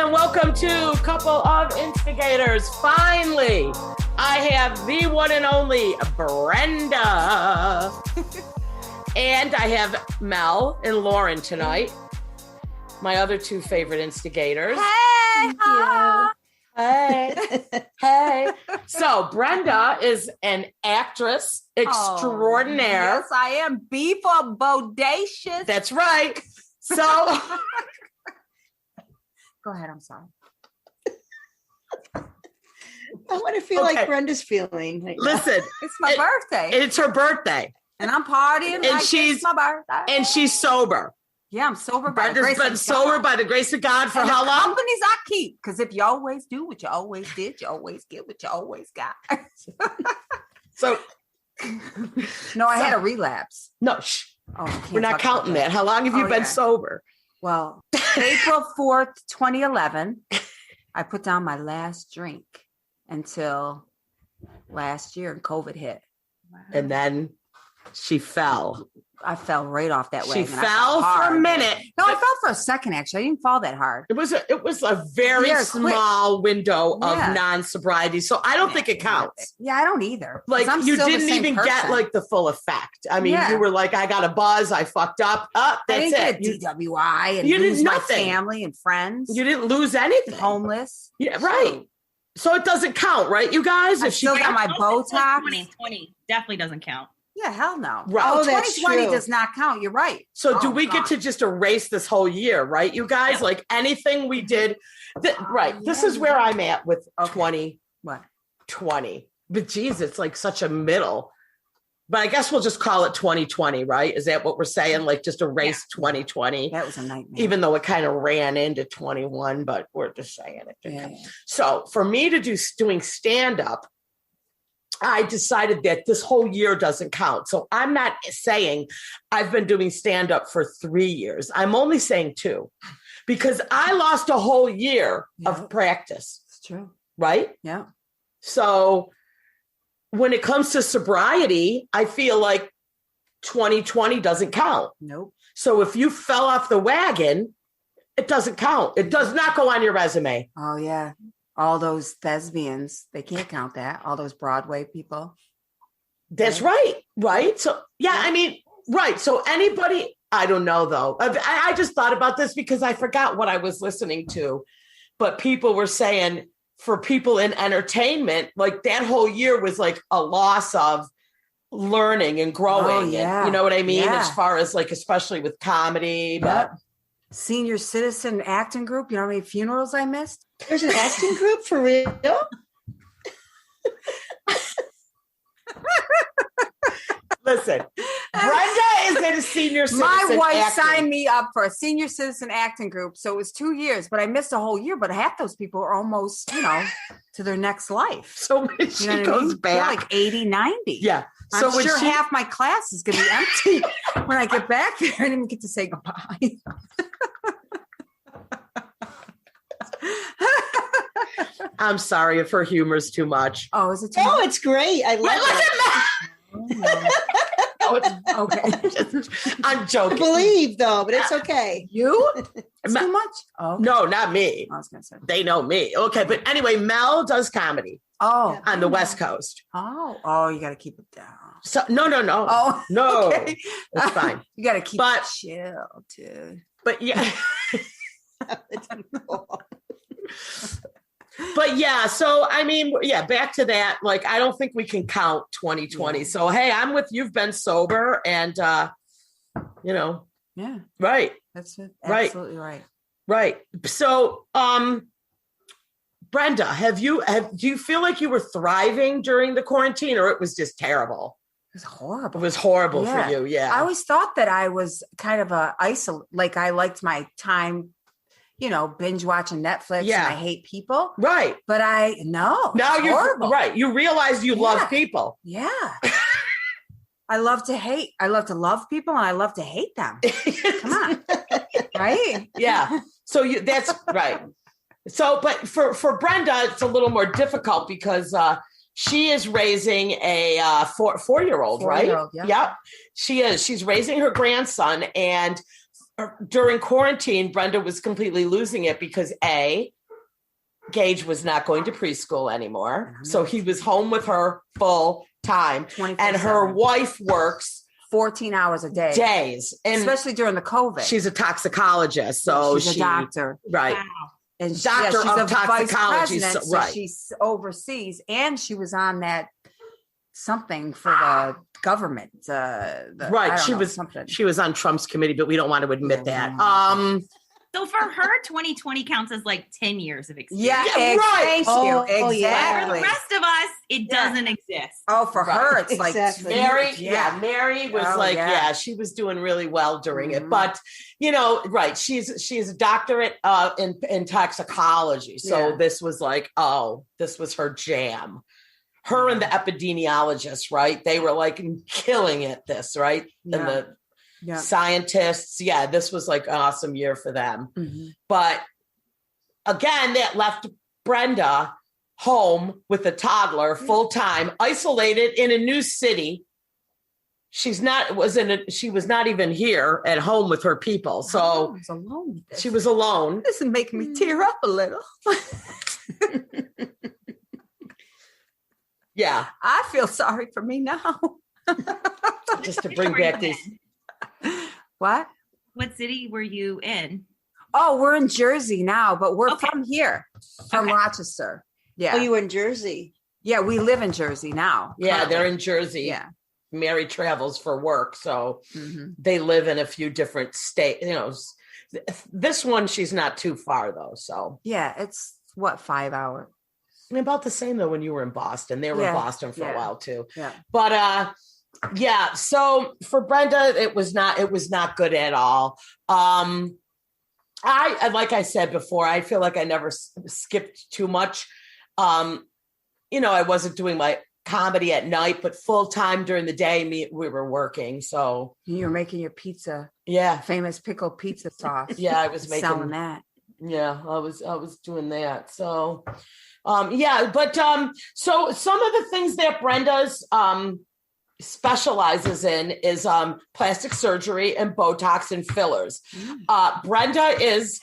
and welcome to Couple of Instigators. Finally, I have the one and only Brenda. And I have Mel and Lauren tonight, my other two favorite instigators. Hey! Hey. Hey. So Brenda is an actress extraordinaire. Yes, I am. B for bodacious. That's right. So go ahead. I'm sorry. I want to feel like Brenda's feeling. Right listen, it's my birthday. It's her birthday. And I'm partying. And like she's it's my birthday. And she's sober. Yeah, I'm sober. Brenda's been sober by the grace of God for how long? Companies I keep. Because if you always do what you always did, you always get what you always got. So, no, I had a relapse. No, we're not counting that. How long have you been sober? Well, April 4th, 2011, I put down my last drink until last year and COVID hit. Wow. And then she fell. I fell right off that wagon. She fell for a minute. No, I fell for a second, actually. I didn't fall that hard. It was a very small window of non-sobriety. So I don't think it counts. Yeah, I don't either. Like you didn't even get like the full effect. I mean, you were like, I got a buzz, I fucked up. That's I didn't it. Get a DWI and you lose did my nothing. Family and friends. You didn't lose anything. Homeless. Yeah, right. So it doesn't count, right, you guys? I still got my Botox. 2020 definitely doesn't count. Yeah, hell no. Right. Oh, 2020 does not count. You're right. So do we get to just erase this whole year, right, you guys? Yeah. Like anything we did, right. Yeah, this is where I'm at with 20. What? 20. But geez, it's like such a middle. But I guess we'll just call it 2020, right? Is that what we're saying? Like just erase 2020. That was a nightmare. Even though it kind of ran into 21, but we're just saying it. Yeah. So for me to doing stand-up, I decided that this whole year doesn't count. So I'm not saying I've been doing stand-up for 3 years. I'm only saying 2 because I lost a whole year of practice. It's true. Right? Yeah. So when it comes to sobriety, I feel like 2020 doesn't count. Nope. So if you fell off the wagon, it doesn't count. It does not go on your resume. Oh, yeah. All those thespians, they can't count that. All those Broadway people. That's right. Right. So, I mean, right. So anybody, I don't know, though. I just thought about this because I forgot what I was listening to. But people were saying for people in entertainment, like that whole year was like a loss of learning and growing. Oh, yeah. And, you know what I mean? Yeah. As far as like, especially with comedy. But senior citizen acting group. You know how many funerals I missed? There's an acting group for real? Listen, Brenda is in a senior citizen My wife acting. signed me up for a senior citizen acting group. So it was 2 years, but I missed a whole year. But half those people are almost, to their next life. So when she goes back. They're like 80, 90. Yeah. So I'm sure half my class is going to be empty when I get back there. I didn't even get to say goodbye. I'm sorry if her humor's too much. Oh, is it too much? Oh, it's great. I love it. Okay. I'm joking. I believe, though, but it's okay. You? It's too much? Oh. No, not me. I was going to say. They know me. Okay, but anyway, Mel does comedy. Oh. On the West Coast. Oh, you got to keep it down. So no. Oh, no. Okay. That's fine. You got to keep it chill, dude. But yeah. But yeah, so I mean, back to that. Like, I don't think we can count 2020. Yeah. So hey, I'm with you've been sober and Yeah. Right. That's it. Absolutely right. Right. So Brenda, do you feel like you were thriving during the quarantine or it was just terrible? It was horrible. It was horrible for you. Yeah. I always thought that I was kind of like I liked my time, binge watching Netflix. Yeah. And I hate people. Right. But now you're horrible. Right. You realize you love people. Yeah. I love to hate. I love to love people and I love to hate them. Come on. Right. Yeah. So that's right. So, but for Brenda, it's a little more difficult because she is raising a 4-year-old, right? 4-year-old, yeah. Yep. She is. She's raising her grandson. And during quarantine, Brenda was completely losing it because A, Gage was not going to preschool anymore. So he was home with her full time. 24/7. And her wife works 14 hours a day. Days. And especially during the COVID. She's a toxicologist. So she's a doctor. Right. Wow. And Doctor she's of toxicology. Vice president, So, right. so she oversees, and she was on that something for the government. Right. Something. She was on Trump's committee, but we don't want to admit that. So for her, 2020 counts as like 10 years of experience. Yeah, right. Thank you. Oh, yeah. For the Exactly. rest of us, it doesn't exist. Oh, for her, it's Exactly. like Mary was she was doing really well during it. But right, she's a doctorate in toxicology. So this was like, this was her jam. Her and the epidemiologist, right? They were like killing it. Right? Yeah. And the scientists, this was like an awesome year for them. Mm-hmm. But again, that left Brenda home with a toddler full time, isolated in a new city. She was not even here at home with her people. So I was alone with this. she was alone. This is making me tear up a little. Yeah. I feel sorry for me now. Just to bring back these. What? What city were you in? Oh, we're in Jersey now, but we're from here, from Rochester. Yeah. Oh, you were in Jersey. Yeah, we live in Jersey now. Yeah, they're in Jersey. Yeah. Mary travels for work. So they live in a few different states. This one, she's not too far though. So yeah, it's 5 hours? About the same though when you were in Boston. They were in Boston for a while too. Yeah. But so for Brenda, it was not good at all. I like I said before, I feel like I never skipped too much. I wasn't doing my comedy at night, but full time during the day, we were working. So you were making your pizza. Yeah. Famous pickle pizza sauce. Yeah, I was selling that. Yeah, I was doing that. So but so some of the things that Brenda's specializes in is plastic surgery and Botox and fillers. Brenda is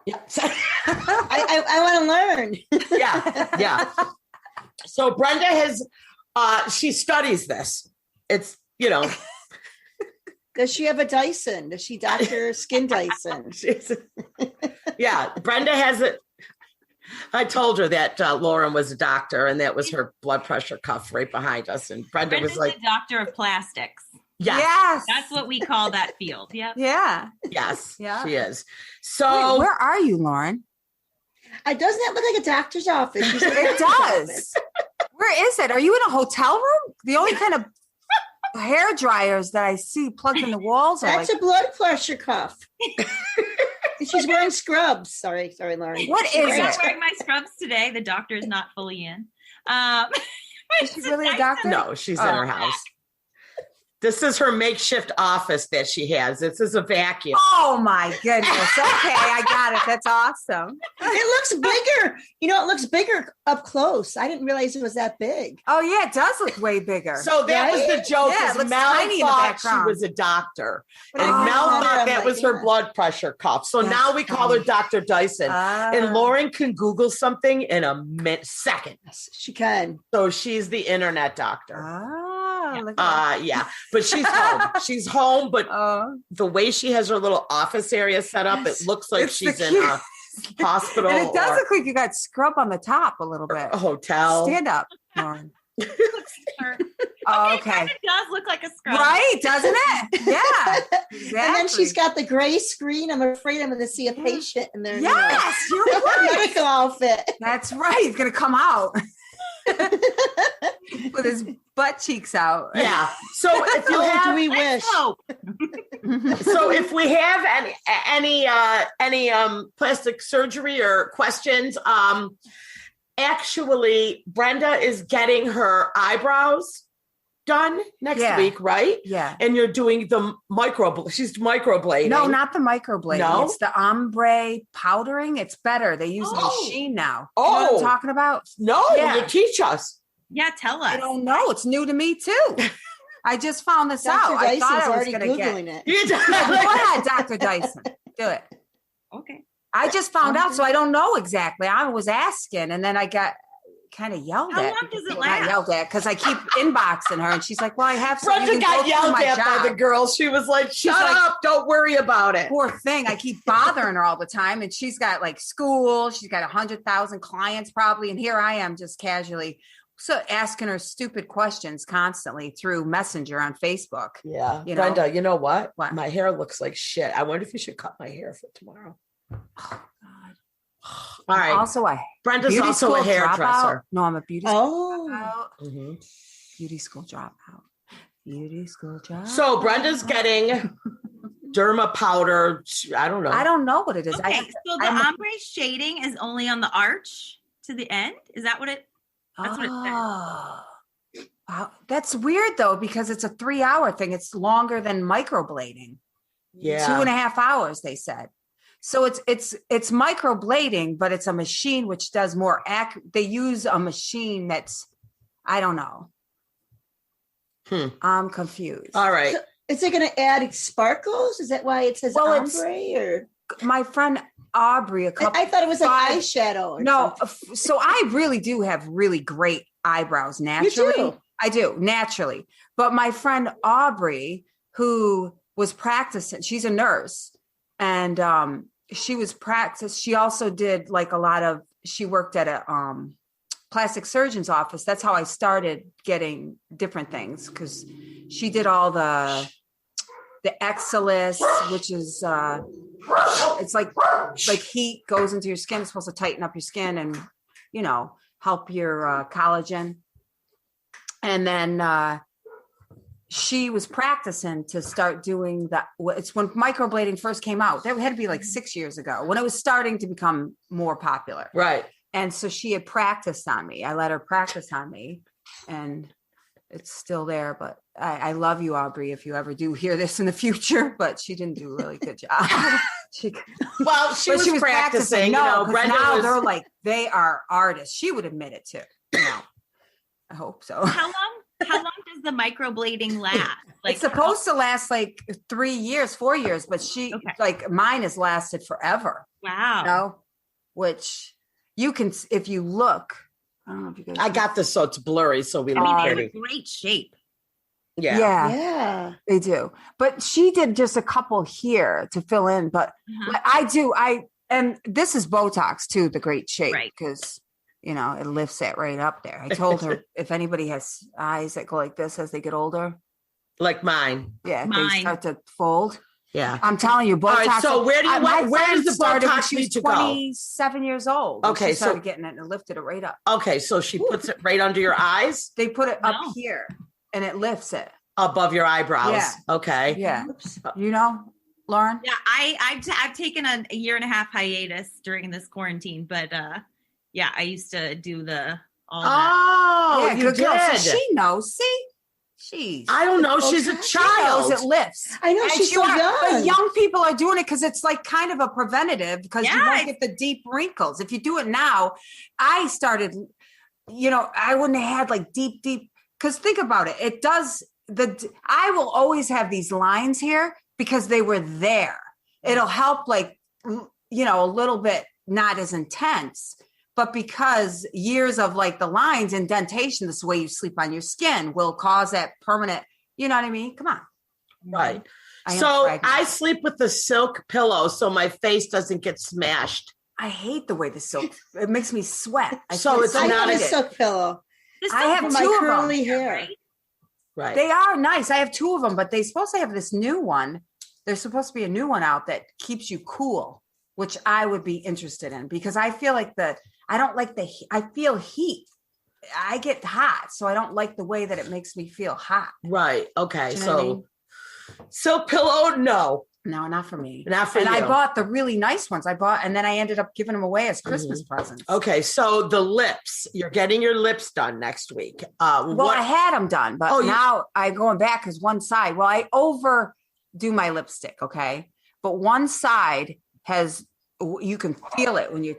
I want to learn. Yeah. So Brenda has she studies this. It's Does she have a Dyson? Does she Dr. Skin Dyson? Brenda has it. I told her that Lauren was a doctor, and that was her blood pressure cuff right behind us. And Brenda was like, the doctor of plastics. Yes. That's what we call that field. Yep. Yeah. Yes, Yeah. she is. So where are you, Lauren? Doesn't that look like a doctor's office? It does. Where is it? Are you in a hotel room? The only kind of hair dryers that I see plugged in the walls are That's a blood pressure cuff. She's wearing scrubs. Sorry, Lauren. What is I'm it? not wearing my scrubs today. The doctor is not fully in. Is she really a doctor? No, she's in her house. This is her makeshift office that she has. This is a vacuum. Oh my goodness. Okay, I got it. That's awesome. It looks bigger. It looks bigger up close. I didn't realize it was that big. Oh yeah, it does look way bigger. So that was the joke. Yeah, it is looks Mel tiny in the thought she background. was a doctor. And Oh. Mel thought I'm that like, was her yeah. blood pressure cuff. So That's now we call her Dr. Dyson. And Lauren can Google something in a second. She can. So she's the internet doctor. Look at that. But she's home. She's home, but Oh. the way she has her little office area set up, it looks like It's she's the in a hospital And it does or look like you got scrub on the top a little bit. a hotel. Stand up, Lauren. Okay, Okay. kind of does look like a scrub. Right, doesn't it? Yeah. And then she's got the gray screen. I'm afraid I'm going to see a patient in there. Yes, you're right. Medical outfit. That's right. He's gonna come out with his butt cheeks out. Yeah. So if you Oh, have, do we wish? so if we have any plastic surgery or questions, actually Brenda is getting her eyebrows done next week, right? Yeah. And you're doing the she's microblading. No, not the microblading. No? It's the ombre powdering. It's better. They use a machine now. You know what Oh. I'm talking about? No, Yeah. you teach us. Yeah, tell us. I don't know. It's new to me too. I just found this Dr. out. I thought Dyson's I was already going to get. Googling it. You Go ahead, Dr. Dyson. Do it. Okay. I just found out, so I don't know exactly. I was asking, and then I got kind of yelled How at. long does it Not last? yelled at because I keep inboxing her, and she's like, "Well, I have." Brenda got yelled at by the girl. She was like, "Shut up! Don't worry about it." Poor thing. I keep bothering her all the time, and she's got like school. She's got 100,000 clients probably, and here I am just casually asking her stupid questions constantly through Messenger on Facebook. Yeah, you know? Brenda. You know what? What? My hair looks like shit. I wonder if you should cut my hair for tomorrow. Oh, God. All right. Also, Brenda's beauty also a school hairdresser. dropout. No, I'm a beauty school Oh, dropout. Mm-hmm. Beauty school dropout. Beauty school dropout. So Brenda's getting derma powder. I don't know. I don't know what it is. Okay, so the ombre shading is only on the arch to the end. Is that what it? That's what it says. Wow. That's weird though, because it's a 3-hour thing. It's longer than microblading. Yeah. 2.5 hours, they said. So it's microblading, but it's a machine which does more they use a machine that's, I don't know. I'm confused. All right. so is it going to add sparkles? Is that why it says ombre? Or My friend Aubrey, I thought it was like eyeshadow. Or no, something. so I really do have really great eyebrows naturally. You do? I do naturally. But my friend Aubrey, who was practicing, she's a nurse, and she also did like she worked at a plastic surgeon's office. That's how I started getting different things, because she did all the Exilus, which is it's like heat goes into your skin. It's supposed to tighten up your skin and help your collagen. And then she was practicing to start doing that. It's when microblading first came out. That had to be like 6 years ago when it was starting to become more popular. Right. And so she had practiced on me. I let her practice on me, and it's still there. But I love you, Aubrey, if you ever do hear this in the future. But she didn't do a really good job. she was practicing. No, Brenda they're like, they are artists. She would admit it too. I hope so. How long does the microblading last? Like, it's supposed to last like 3 years, 4 years, but like mine has lasted forever. Wow. Which you can, if you look, I don't know if you guys. I got this so it's blurry, so we they look have pretty. a great shape. Yeah, they do. But she did just a couple here to fill in. But and this is Botox too, the great shape, because it lifts it right up there. I told her if anybody has eyes that go like this as they get older, like mine, they start to fold. Yeah, I'm telling you, Botox. All right, so where does the Botox need to go? 27 years old. Okay, she started getting it and lifted it right up. Okay, so she puts it right under your eyes. They put it up here, and it lifts it above your eyebrows. Yeah. Okay. Yeah. Lauren. Yeah, I've taken a 1.5-year hiatus during this quarantine, but I used to do all that. Oh, yeah, you good girl. did. So she knows. See. I don't know. She's a child. She knows it lifts. I know, she's so young. But young people are doing it because it's like kind of a preventative, because you won't get the deep wrinkles. If you do it now, I started, I wouldn't have had like deep, because think about it. It does I will always have these lines here because they were there. It'll help like, a little bit, not as intense. But because years of like the lines, indentation, this way you sleep on your skin, will cause that permanent, you know what I mean? Come on. Right. I sleep with the silk pillow so my face doesn't get smashed. I hate the way the silk, it makes me sweat. I have a silk pillow. I have for my two curly of them. hair. Right. They are nice. I have two of them, but they're supposed to have this new one. There's supposed to be a new one out that keeps you cool, which I would be interested in, because I feel like I don't like I feel heat. I get hot, so I don't like the way that it makes me feel hot. Right. Okay. You know what I mean? Silk pillow, no, not for me. Not for you. And I bought the really nice ones. And then I ended up giving them away as Christmas presents. Okay, so the lips, you're getting your lips done next week. I had them done, but now I'm going back because one side. Well, I overdo my lipstick, okay, but one side has. You can feel it when you